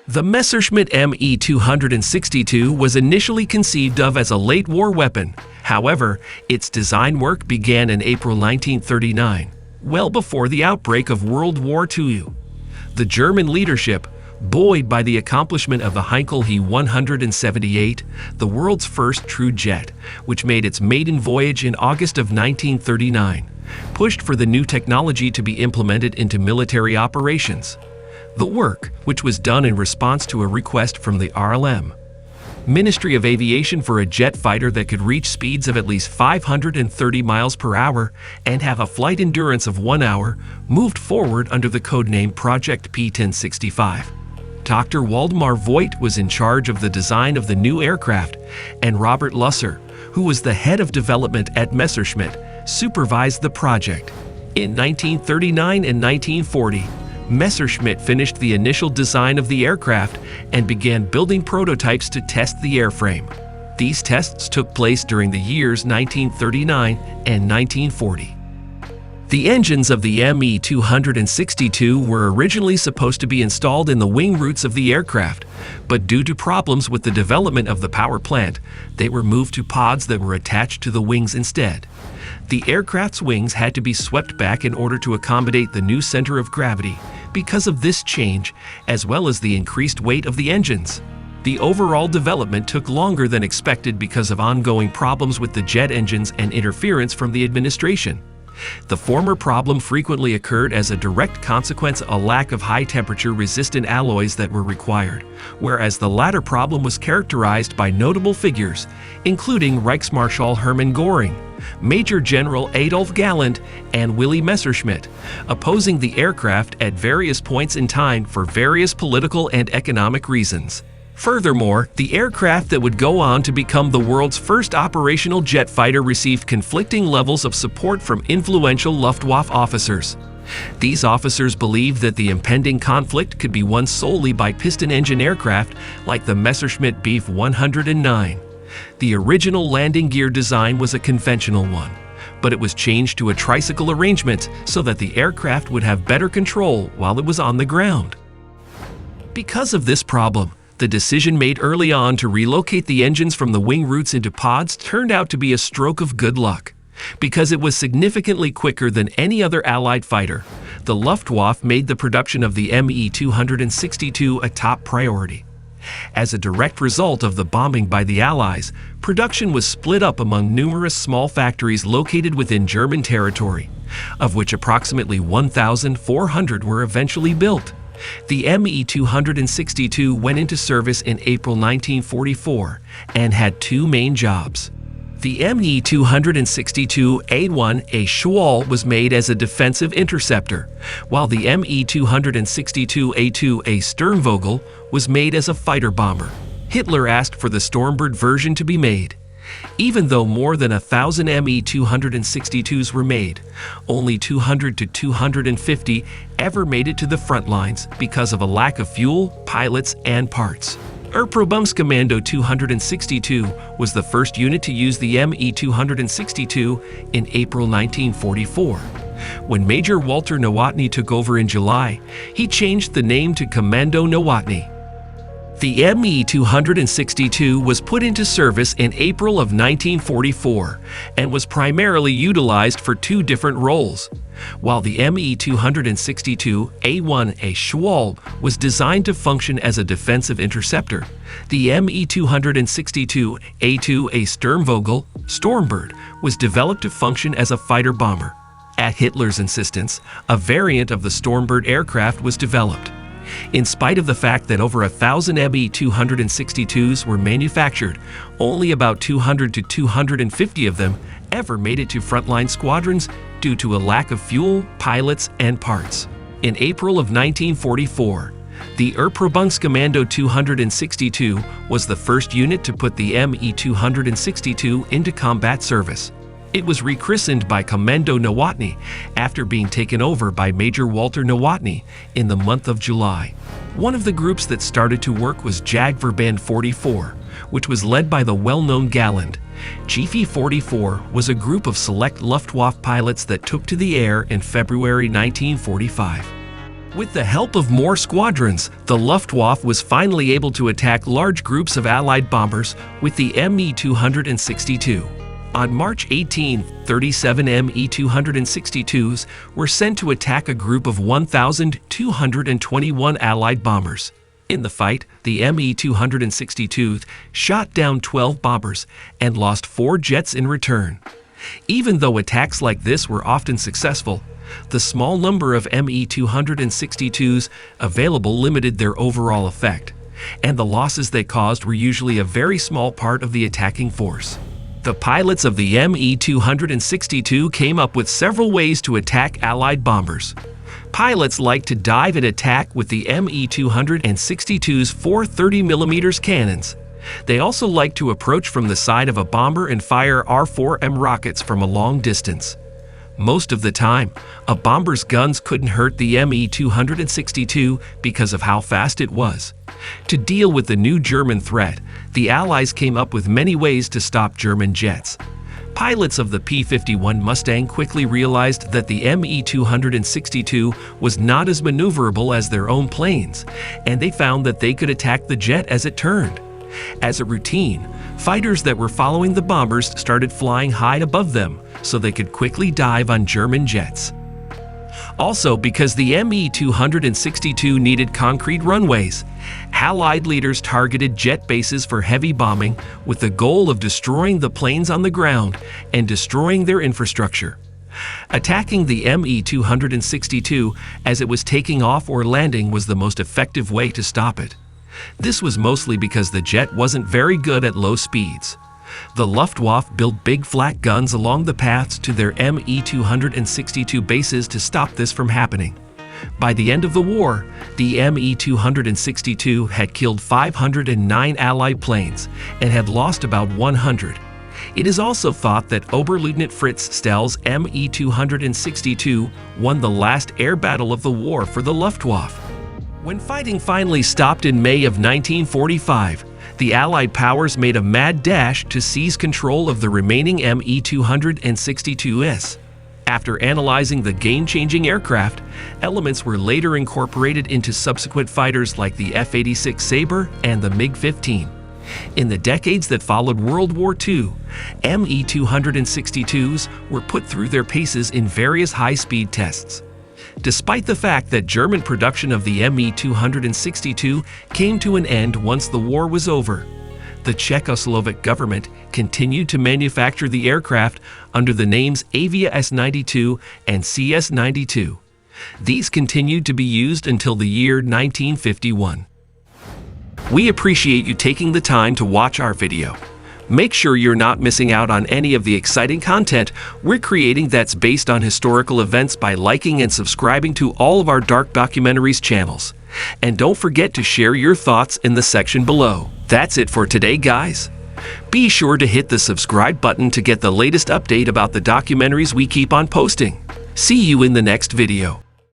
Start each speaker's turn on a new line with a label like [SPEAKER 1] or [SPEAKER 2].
[SPEAKER 1] The Messerschmitt Me was initially conceived of as a late war weapon. However, its design work began in April 1939, well before the outbreak of World War II. The German leadership, buoyed by the accomplishment of the Heinkel He 178, the world's first true jet, which made its maiden voyage in August of 1939, pushed for the new technology to be implemented into military operations. The work, which was done in response to a request from the RLM, Ministry of Aviation, for a jet fighter that could reach speeds of at least 530 miles per hour and have a flight endurance of 1 hour, moved forward under the codename Project P-1065. Dr. Waldemar Voigt was in charge of the design of the new aircraft, and Robert Lusser, who was the head of development at Messerschmitt, supervised the project. In 1939 and 1940, Messerschmitt finished the initial design of the aircraft and began building prototypes to test the airframe. These tests took place during the years 1939 and 1940. The engines of the Me-262 were originally supposed to be installed in the wing roots of the aircraft, but due to problems with the development of the power plant, they were moved to pods that were attached to the wings instead. The aircraft's wings had to be swept back in order to accommodate the new center of gravity because of this change, as well as the increased weight of the engines. The overall development took longer than expected because of ongoing problems with the jet engines and interference from the administration. The former problem frequently occurred as a direct consequence of a lack of high-temperature resistant alloys that were required, whereas the latter problem was characterized by notable figures, including Reichsmarschall Hermann Göring, Major General Adolf Galland, and Willy Messerschmitt, opposing the aircraft at various points in time for various political and economic reasons. Furthermore, the aircraft that would go on to become the world's first operational jet fighter received conflicting levels of support from influential Luftwaffe officers. These officers believed that the impending conflict could be won solely by piston-engine aircraft like the Messerschmitt Bf 109. The original landing gear design was a conventional one, but it was changed to a tricycle arrangement so that the aircraft would have better control while it was on the ground. Because of this problem, the decision made early on to relocate the engines from the wing roots into pods turned out to be a stroke of good luck. Because it was significantly quicker than any other Allied fighter, the Luftwaffe made the production of the Me-262 a top priority. As a direct result of the bombing by the Allies, production was split up among numerous small factories located within German territory, of which approximately 1,400 were eventually built. The Me-262 went into service in April 1944 and had two main jobs. The Me-262A1A Schwal was made as a defensive interceptor, while the Me-262A2A Sturmvogel was made as a fighter bomber. Hitler asked for the Stormbird version to be made. Even though more than 1,000 Me-262s were made, only 200 to 250 ever made it to the front lines because of a lack of fuel, pilots, and parts. Erprobungskommando 262 was the first unit to use the Me-262 in April 1944. When Major Walter Nowotny took over in July, he changed the name to Kommando Nowotny. The Me-262 was put into service in April of 1944 and was primarily utilized for two different roles. While the Me-262A1A Schwal was designed to function as a defensive interceptor, the Me-262A2A Sturmvogel Stormbird was developed to function as a fighter bomber. At Hitler's insistence, a variant of the Stormbird aircraft was developed. In spite of the fact that over 1,000 Me-262s were manufactured, only about 200 to 250 of them ever made it to frontline squadrons due to a lack of fuel, pilots, and parts. In April of 1944, the Erprobungskommando 262 was the first unit to put the Me-262 into combat service. It was rechristened by Kommando Nowotny after being taken over by Major Walter Nowotny in the month of July. One of the groups that started to work was Jagdverband 44, which was led by the well-known Galland. GV 44 was a group of select Luftwaffe pilots that took to the air in February 1945. With the help of more squadrons, the Luftwaffe was finally able to attack large groups of Allied bombers with the Me-262. On March 18, 37 Me-262s were sent to attack a group of 1,221 Allied bombers. In the fight, the Me-262s shot down 12 bombers and lost 4 jets in return. Even though attacks like this were often successful, the small number of Me-262s available limited their overall effect, and the losses they caused were usually a very small part of the attacking force. The pilots of the Me-262 came up with several ways to attack Allied bombers. Pilots liked to dive and attack with the Me-262's 430mm cannons. They also liked to approach from the side of a bomber and fire R-4M rockets from a long distance. Most of the time, a bomber's guns couldn't hurt the Me-262 because of how fast it was. To deal with the new German threat, the Allies came up with many ways to stop German jets. Pilots of the P-51 Mustang quickly realized that the Me-262 was not as maneuverable as their own planes, and they found that they could attack the jet as it turned. As a routine, fighters that were following the bombers started flying high above them so they could quickly dive on German jets. Also, because the Me-262 needed concrete runways, Allied leaders targeted jet bases for heavy bombing with the goal of destroying the planes on the ground and destroying their infrastructure. Attacking the Me-262 as it was taking off or landing was the most effective way to stop it. This was mostly because the jet wasn't very good at low speeds. The Luftwaffe built big flat guns along the paths to their Me-262 bases to stop this from happening. By the end of the war, the Me-262 had killed 509 Allied planes and had lost about 100. It is also thought that Oberleutnant Fritz Stell's Me-262 won the last air battle of the war for the Luftwaffe. When fighting finally stopped in May of 1945, the Allied powers made a mad dash to seize control of the remaining Me-262s. After analyzing the game-changing aircraft, elements were later incorporated into subsequent fighters like the F-86 Sabre and the MiG-15. In the decades that followed World War II, Me-262s were put through their paces in various high-speed tests. Despite the fact that German production of the Me-262 came to an end once the war was over, the Czechoslovak government continued to manufacture the aircraft under the names Avia S-92 and CS-92. These continued to be used until the year 1951. We appreciate you taking the time to watch our video. Make sure you're not missing out on any of the exciting content we're creating that's based on historical events by liking and subscribing to all of our Dark Documentaries channels. And don't forget to share your thoughts in the section below. That's it for today, guys. Be sure to hit the subscribe button to get the latest update about the documentaries we keep on posting. See you in the next video.